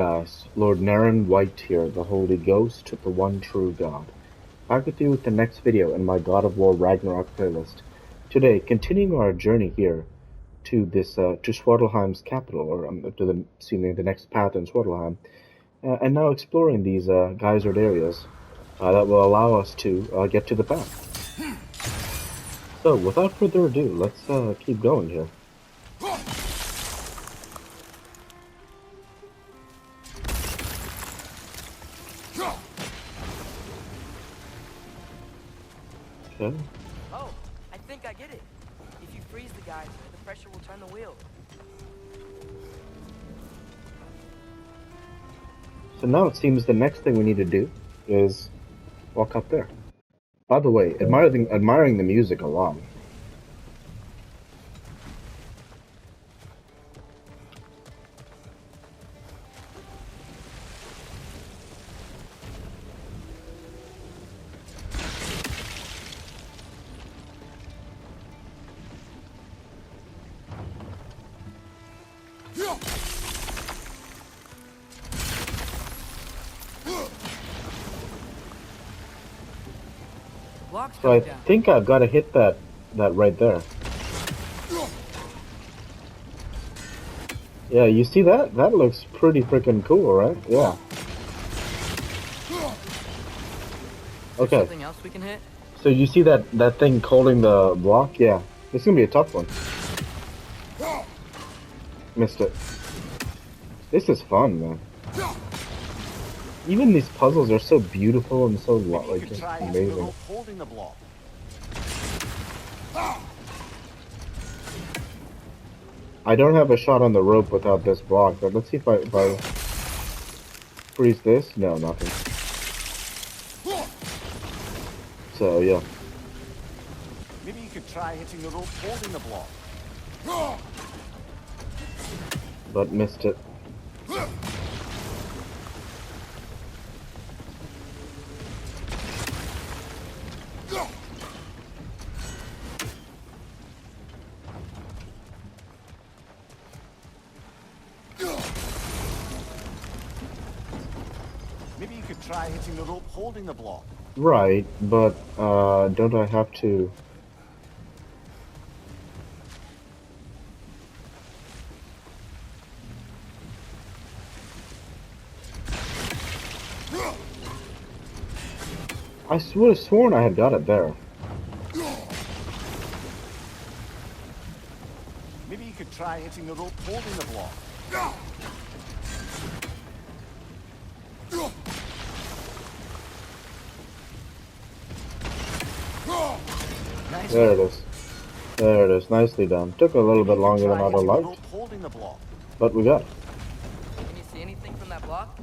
Guys, Lord Naren White here, the Holy Ghost, the one true God. Back with you with the next video in my God of War Ragnarök playlist. Today, continuing our journey here to to Svartalheim's capital, or seemingly the next path in Svartalheim, and now exploring these geysered areas that will allow us to get to the path. So, without further ado, let's keep going here. Okay. Oh, I think I get it. If you freeze the geyser, the pressure will turn the wheel. So now it seems the next thing we need to do is walk up there. By the way, admiring the music a lot. So I think I've got to hit that right there. Yeah, you see that? That looks pretty freaking cool, right? Yeah. Okay. Something else we can hit? So you see that thing holding the block? Yeah. This is gonna be a tough one. Missed it. This is fun, man. Even these puzzles are so beautiful and so like just amazing. Holding the block. I don't have a shot on the rope without this block, but let's see if I freeze this. No, nothing. So yeah. Maybe you could try hitting the rope holding the block. But missed it. Maybe you could try hitting the rope holding the block. Right, but don't I have to? I would have sworn I had got it there. Maybe you could try hitting the rope holding the block. Nice. There it is. There it is. Nicely done. Took a little bit longer than I'd have liked, Holding the block. but we got it. Can you see anything from that block?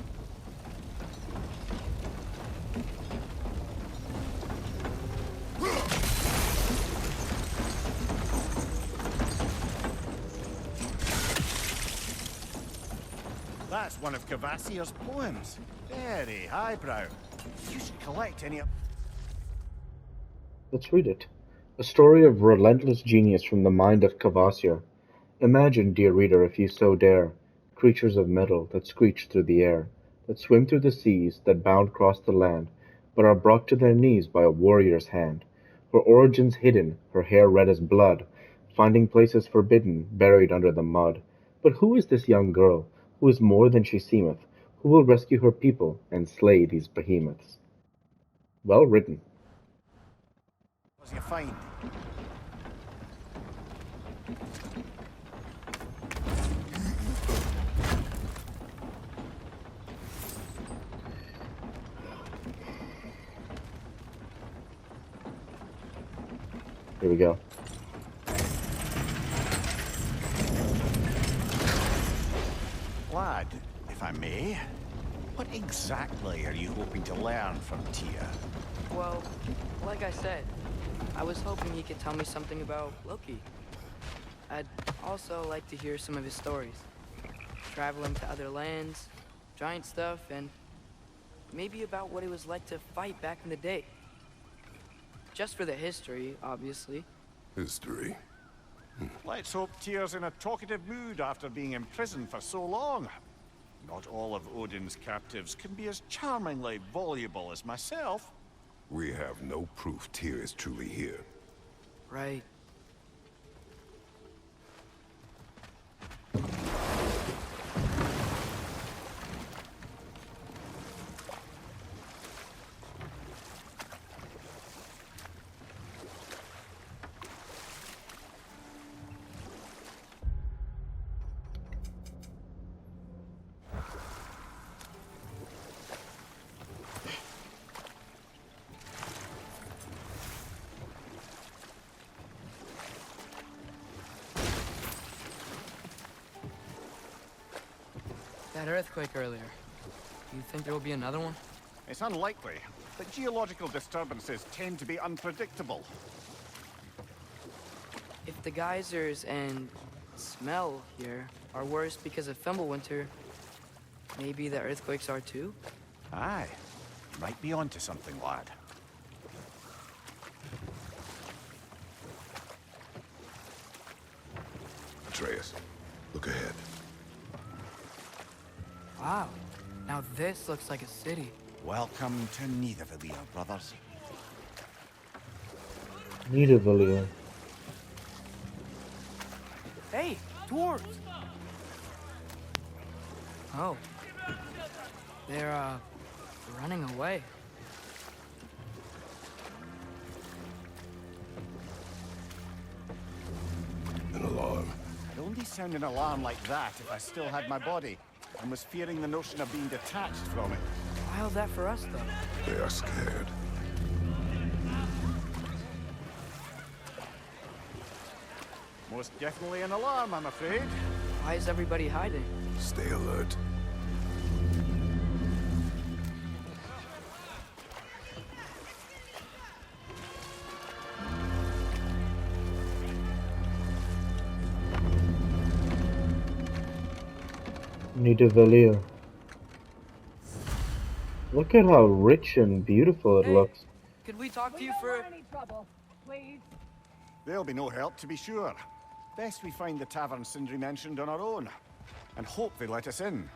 That's one of Kvasir's poems. Very highbrow. You should collect any of... Let's read it. A story of relentless genius from the mind of Kvasir. Imagine, dear reader, if you so dare, creatures of metal that screech through the air, that swim through the seas, that bound across the land, but are brought to their knees by a warrior's hand. Her origins hidden, her hair red as blood, finding places forbidden, buried under the mud. But who is this young girl, who is more than she seemeth, who will rescue her people and slay these behemoths? Well written. What you find? Here we go. Lad, if I may, what exactly are you hoping to learn from Tyr? Well, like I said, I was hoping he could tell me something about Loki. I'd also like to hear some of his stories. Traveling to other lands, giant stuff, and maybe about what it was like to fight back in the day. Just for the history, obviously. History. Let's hope Tyr's in a talkative mood after being in prison for so long. Not all of Odin's captives can be as charmingly voluble as myself. We have no proof Tyr is truly here. Right. That earthquake earlier. Do you think there will be another one? It's unlikely, but geological disturbances tend to be unpredictable. If the geysers and smell here are worse because of Fimbulwinter, maybe the earthquakes are too? Aye. You might be onto something, lad. Atreus, look ahead. Wow. Now this looks like a city. Welcome to Nidavellir, brothers. Nidavellir. Hey, dwarves! Oh. They're, running away. An alarm. I'd only sound an alarm like that if I still had my body, and was fearing the notion of being detached from it. Wild that for us, though. They are scared. Most definitely an alarm, I'm afraid. Why is everybody hiding? Stay alert. Nidavellir. Look at how rich and beautiful it Hey. looks. Could we talk to you for... any trouble, please. There'll be no help, to be sure. Best we find the tavern Sindri mentioned on our own, and hope they let us in.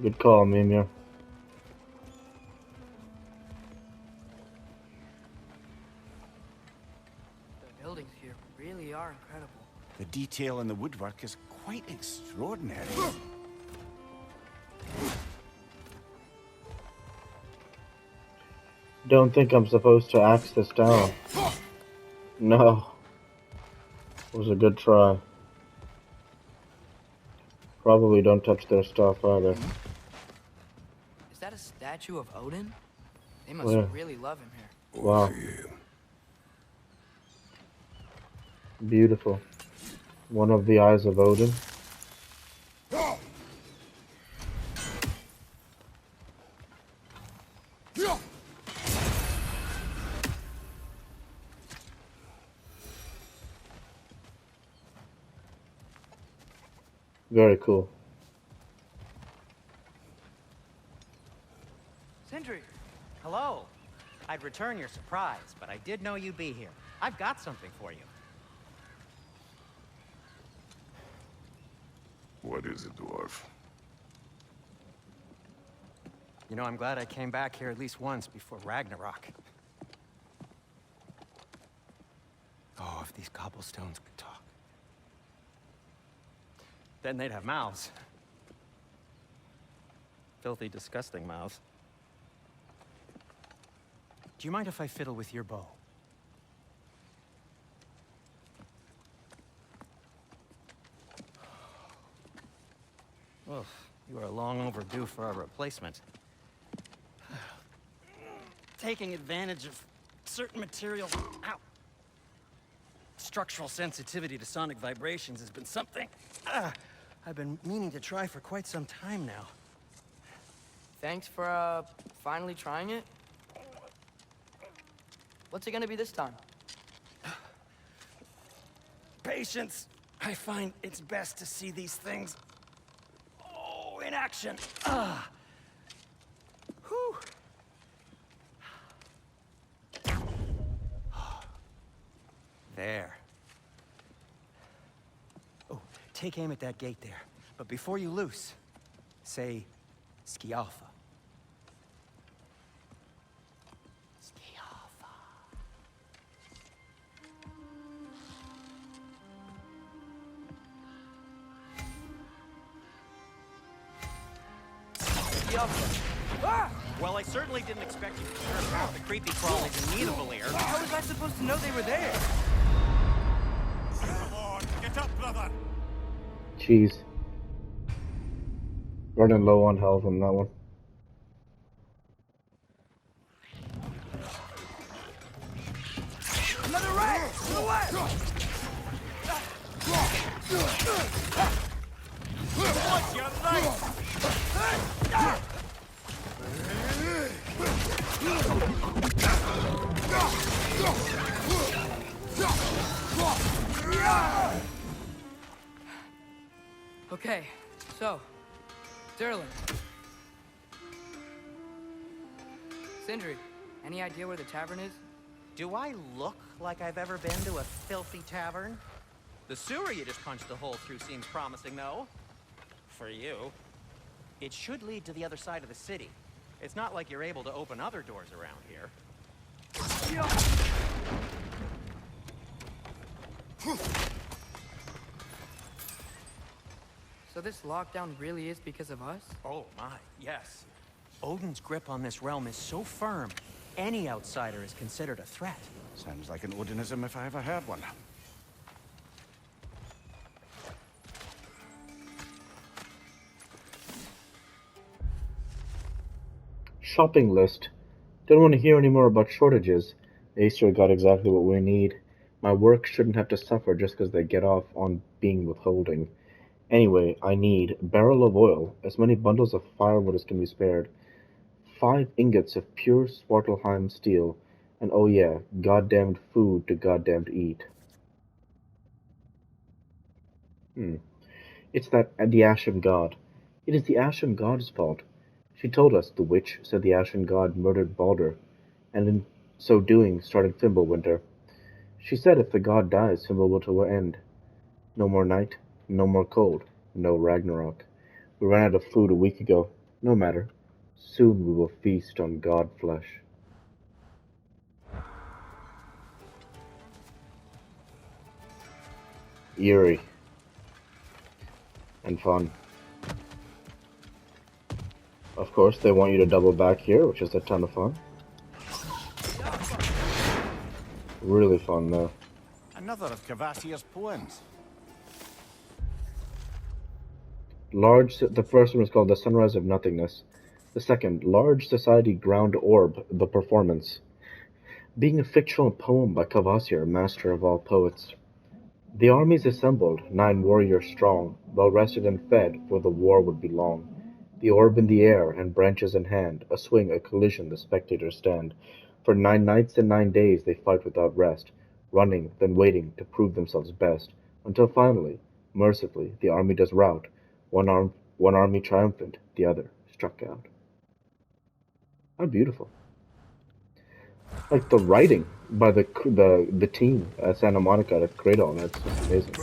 Good call, Mimir. The buildings here really are incredible. The detail in the woodwork is quite extraordinary. Don't think I'm supposed to axe this down. No. It was a good try. Probably don't touch their stuff either. Is that a statue of Odin? They must Where? really love him here. Wow. Orpheum. Beautiful. One of the eyes of Odin. Very cool. Sindri, hello. I'd return your surprise, but I did know you'd be here. I've got something for you. What is it, dwarf? You know, I'm glad I came back here at least once before Ragnarok. Oh, if these cobblestones could talk. Then they'd have mouths. Filthy, disgusting mouths. Do you mind if I fiddle with your bow? Well, you are long overdue for a replacement. Taking advantage of certain materials. Ow! Structural sensitivity to sonic vibrations has been something I've been meaning to try for quite some time now. Thanks for, finally trying it. What's it gonna be this time? Patience. I find it's best to see these things, in action. Whew. There. Oh, take aim at that gate there. But before you loose, say Skialfa. Skialfa. Well, I certainly didn't expect you to care about the creepy crawlies in need of a lair. How was I supposed to know they were there? Come on, get up, brother! Jeez. Running low on health on that one. Another right! To the left! What's your right? Okay, so, Durlin. Sindri, any idea where the tavern is? Do I look like I've ever been to a filthy tavern? The sewer you just punched a hole through seems promising, though. For you. It should lead to the other side of the city. It's not like you're able to open other doors around here. So this lockdown really is because of us? Oh my, yes. Odin's grip on this realm is so firm, any outsider is considered a threat. Sounds like an Odinism if I ever heard one. Shopping list. Don't want to hear any more about shortages. Acer got exactly what we need. My work shouldn't have to suffer just because they get off on being withholding. Anyway, I need barrel of oil, as many bundles of firewood as can be spared, 5 ingots of pure Svartalheim steel, and oh yeah, goddamned food to goddamned eat. It's the Ashen God. It is the Ashen God's fault. She told us the witch said the Ashen God murdered Baldur, and in so doing started Fimbulwinter. She said if the god dies, Fimbulwinter will end. No more night, no more cold, no Ragnarok. We ran out of food a week ago. No matter. Soon we will feast on god flesh. Eerie. And fun. Of course, they want you to double back here, which is a ton of fun. Really fun, though. Another of Kvasir's poems. The first one is called The Sunrise of Nothingness. The second, Large Society Ground Orb, The Performance. Being a fictional poem by Kvasir, master of all poets. The armies assembled, 9 warriors strong, well rested and fed, for the war would be long. The orb in the air, and branches in hand, a swing, a collision, the spectators stand. For 9 nights and 9 days they fight without rest, running, then waiting to prove themselves best, until finally, mercifully, the army does rout, one army triumphant, the other struck out. How beautiful. Like the writing by the team at Santa Monica to create all that's just amazing.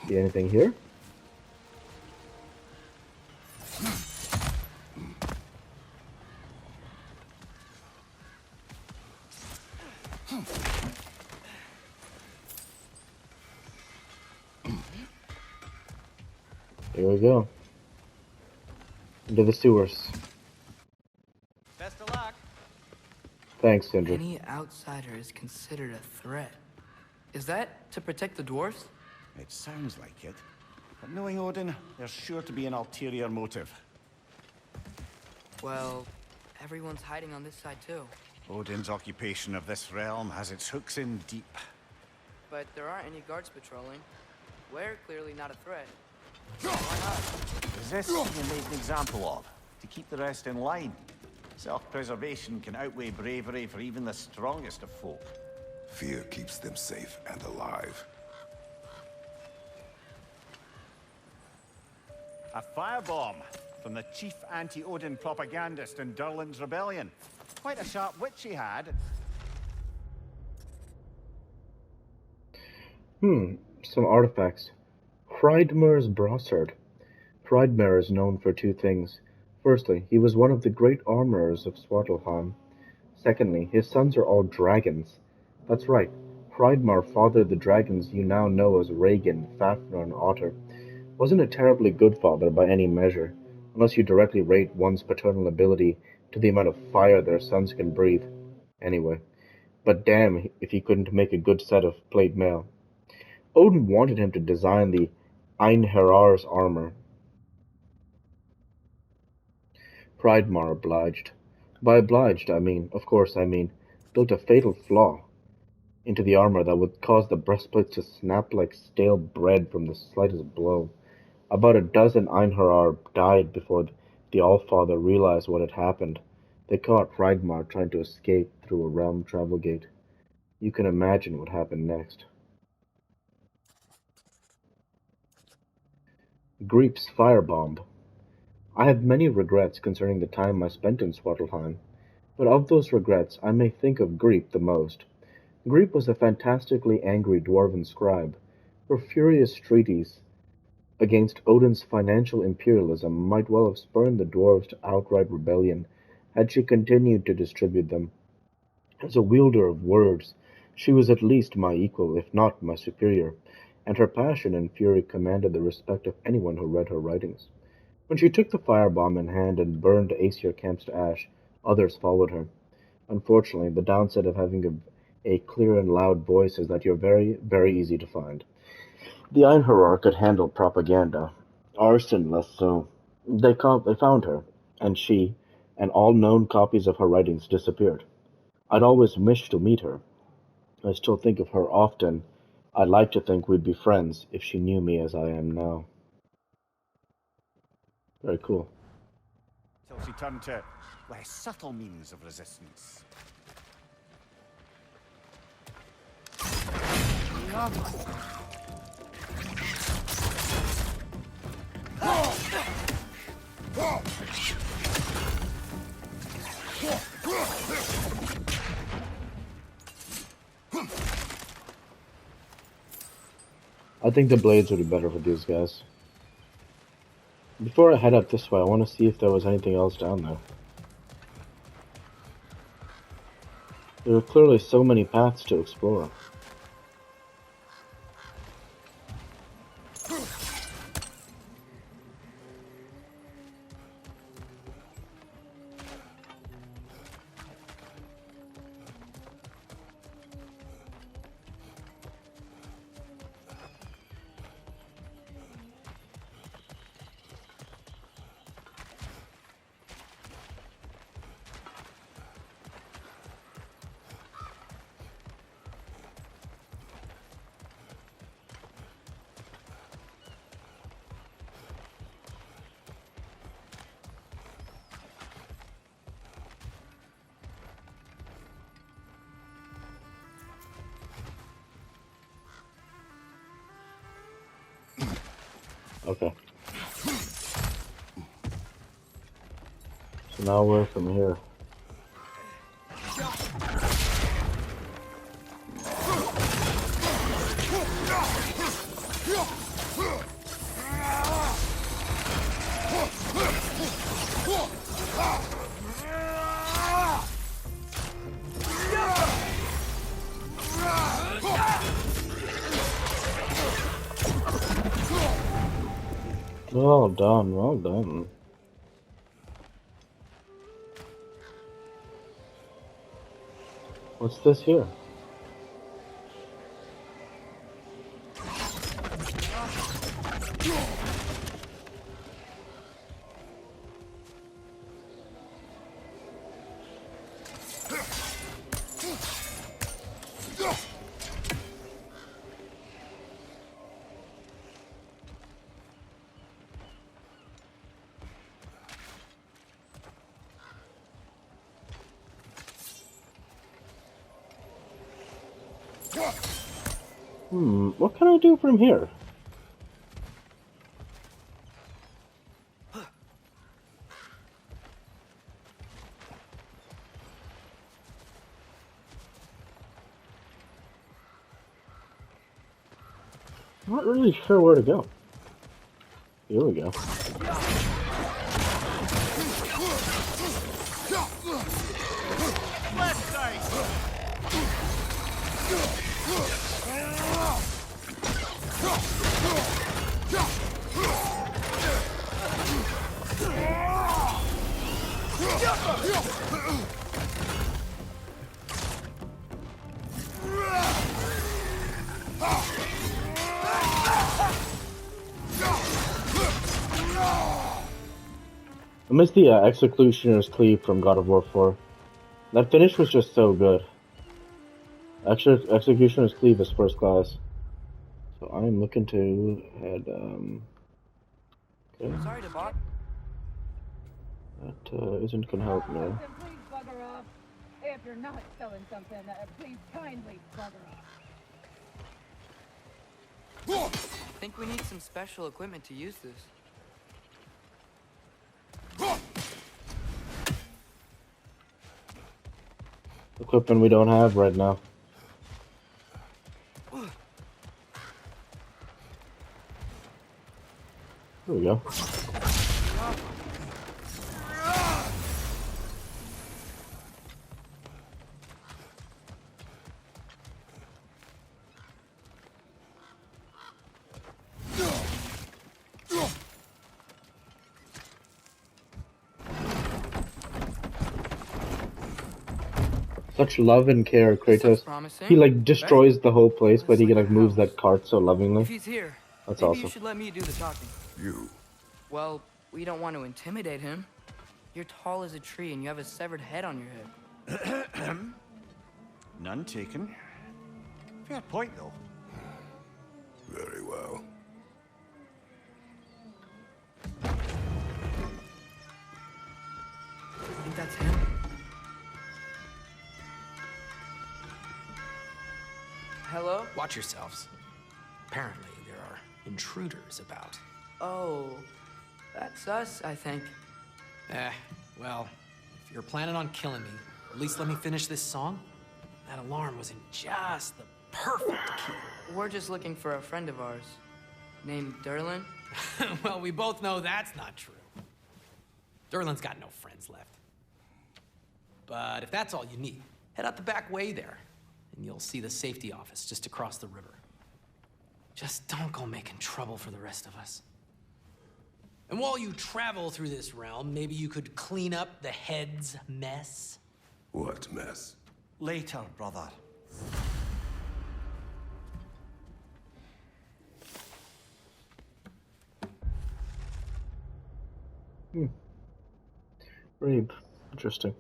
See anything here? Here we go. Into the sewers. Best of luck. Thanks, Sindri. Any outsider is considered a threat. Is that to protect the dwarves? It sounds like it. But knowing Odin, there's sure to be an ulterior motive. Well, everyone's hiding on this side too. Odin's occupation of this realm has its hooks in deep. But there aren't any guards patrolling. We're clearly not a threat. Why not? Is this what you made an example of? To keep the rest in line? Self-preservation can outweigh bravery for even the strongest of folk. Fear keeps them safe and alive. A firebomb from the chief anti-Odin propagandist in Durlin's rebellion. Quite a sharp wit she had. Some artifacts. Hreidmar's brassard. Hreidmar is known for two things. Firstly, he was one of the great armorers of Svartalfheim. Secondly, his sons are all dragons. That's right, Hreidmar fathered the dragons you now know as Regan, Fafnir, and Otter. Wasn't a terribly good father by any measure, unless you directly rate one's paternal ability to the amount of fire their sons can breathe. Anyway, but damn if he couldn't make a good set of plate mail. Odin wanted him to design the Einherjar's armor. Hreidmar obliged. By obliged, of course I mean, built a fatal flaw into the armor that would cause the breastplates to snap like stale bread from the slightest blow. About a dozen Einherjar died before the Allfather realized what had happened. They caught Hreidmar trying to escape through a realm travel gate. You can imagine what happened next. Greep's firebomb. I have many regrets concerning the time I spent in Svartalfheim, but of those regrets I may think of Greep the most. Greep was a fantastically angry dwarven scribe. Her furious treatise against Odin's financial imperialism might well have spurred the dwarves to outright rebellion had she continued to distribute them. As a wielder of words, she was at least my equal, if not my superior, and her passion and fury commanded the respect of anyone who read her writings. When she took the firebomb in hand and burned Aesir camps to ash, others followed her. Unfortunately, the downside of having a clear and loud voice is that you're very, very easy to find. The Einherjar could handle propaganda. Arson less so. They found her, and she, and all known copies of her writings disappeared. I'd always wished to meet her. I still think of her often. I'd like to think we'd be friends if she knew me as I am now. Very cool. Till she turned to less subtle means of resistance. I think the blades would be better for these guys. Before I head up this way, I want to see if there was anything else down there. There are clearly so many paths to explore. Okay. So now we're from here. Well done, well done. What's this here? What can I do from here? Not really sure where to go. Here we go. Left side! I missed the Executioner's Cleave from God of War 4. That finish was just so good. Executioner's Cleave is first class. So I'm looking to head, okay. Sorry to bother. That isn't gonna help me. Then please bugger off. If you're not selling something, please kindly bugger off. I think we need some special equipment to use this. Equipment we don't have right now. There we go. Such love and care, Kratos. Promising. He like destroys the whole place, but he like moves that cart so lovingly. If he's here, That's maybe awesome. you should let me do the talking. You. Well, we don't want to intimidate him. You're tall as a tree and you have a severed head on your head. None taken. Fair point, though. Very well. I think that's him. Hello? Watch yourselves. Apparently, there are intruders about. Oh, that's us, I think. Well, if you're planning on killing me, at least let me finish this song. That alarm was in just the perfect key. We're just looking for a friend of ours named Derlin. Well, we both know that's not true. Derlin's got no friends left. But if that's all you need, head out the back way there, and you'll see the safety office just across the river. Just don't go making trouble for the rest of us. And while you travel through this realm, maybe you could clean up the head's mess? What mess? Later, brother. Very interesting.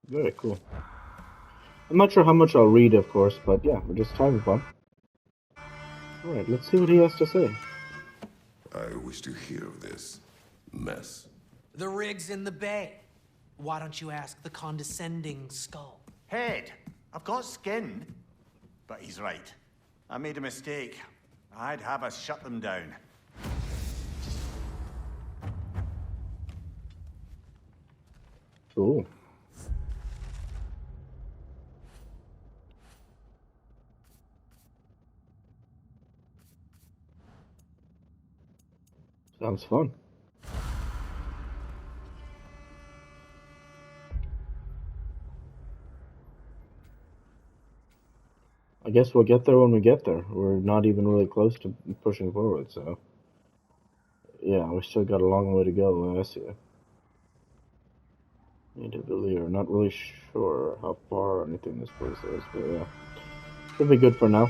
Very cool. I'm not sure how much I'll read, of course, but yeah, we're just having fun. Alright, let's see what he has to say. I wish to hear of this mess. The rig's in the bay. Why don't you ask the condescending skull? Head, I've got skin. But he's right. I made a mistake. I'd have us shut them down. Cool. Sounds fun. I guess we'll get there when we get there. We're not even really close to pushing forward, so... Yeah, we still got a long way to go, I see. We're not really sure how far or anything this place is, but yeah. Should be good for now.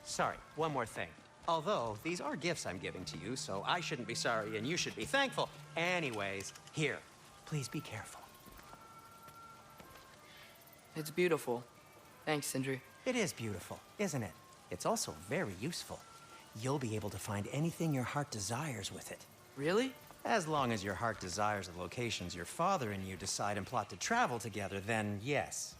Sorry, one more thing. Although, these are gifts I'm giving to you, so I shouldn't be sorry and you should be thankful. Anyways, here, please be careful. It's beautiful. Thanks, Sindri. It is beautiful, isn't it? It's also very useful. You'll be able to find anything your heart desires with it. Really? As long as your heart desires the locations your father and you decide and plot to travel together, then yes.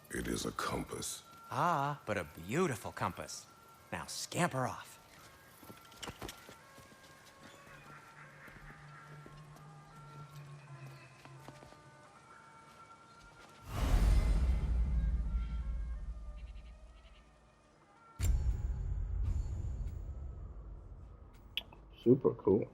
It is a compass. Ah, but a beautiful compass. Now scamper off. Super cool.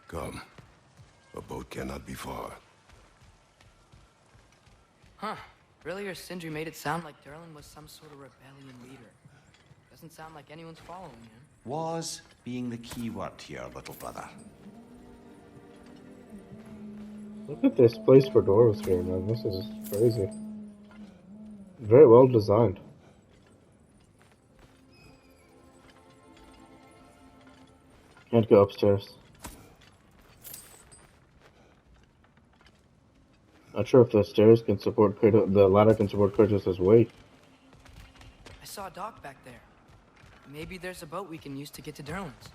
Come. A boat cannot be far. Huh. Earlier, Sindri made it sound like Durlin was some sort of rebellion leader. Doesn't sound like anyone's following him. Was being the key word here, little brother. Look at this place for doors here, man. This is crazy. Very well designed. Can't go upstairs. Not sure if the stairs can support Kratos, the ladder can support Kratos' weight. I saw a dock back there. Maybe there's a boat we can use to get to Durlin's.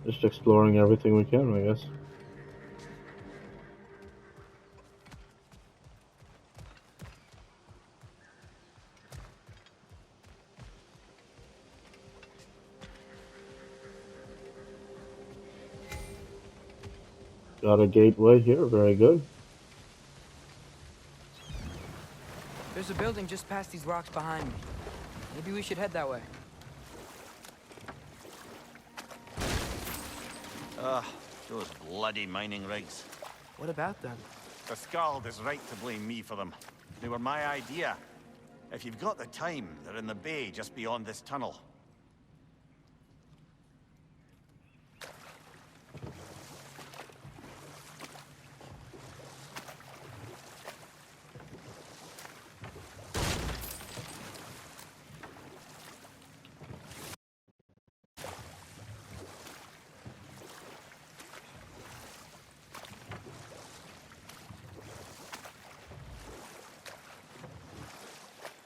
Just exploring everything we can, I guess. Got a gateway here, very good. There's a building just past these rocks behind me. Maybe we should head that way. Ugh, those bloody mining rigs. What about them? The Skald is right to blame me for them. They were my idea. If you've got the time, they're in the bay just beyond this tunnel.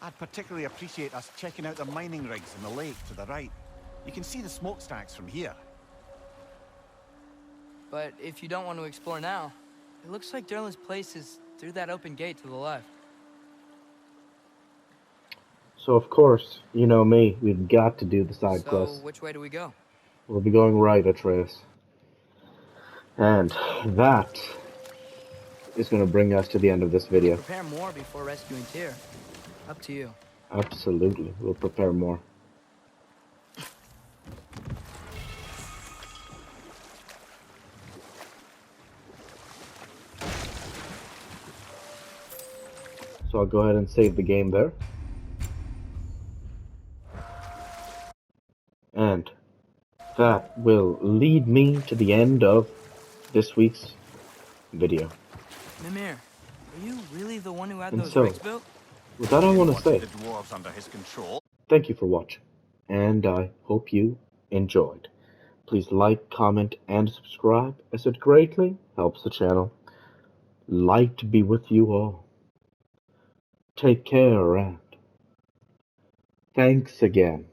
I'd particularly appreciate us checking out the mining rigs in the lake to the right. You can see the smokestacks from here. But if you don't want to explore now, it looks like Durlin's place is through that open gate to the left. So of course, you know me, we've got to do the side So, quest. which way do we go? We'll be going right, Atreus. And that is going to bring us to the end of this video. Prepare more before rescuing Tyr. Up to you. Absolutely, we'll prepare more. So I'll go ahead and save the game there. And that will lead me to the end of this week's video. Mimir, are you really the one who had And those so- rigs built? With that, I want to say The dwarves under his control. thank you for watching, and I hope you enjoyed. Please like, comment, and subscribe, as it greatly helps the channel. Light to be with you all. Take care, and thanks again.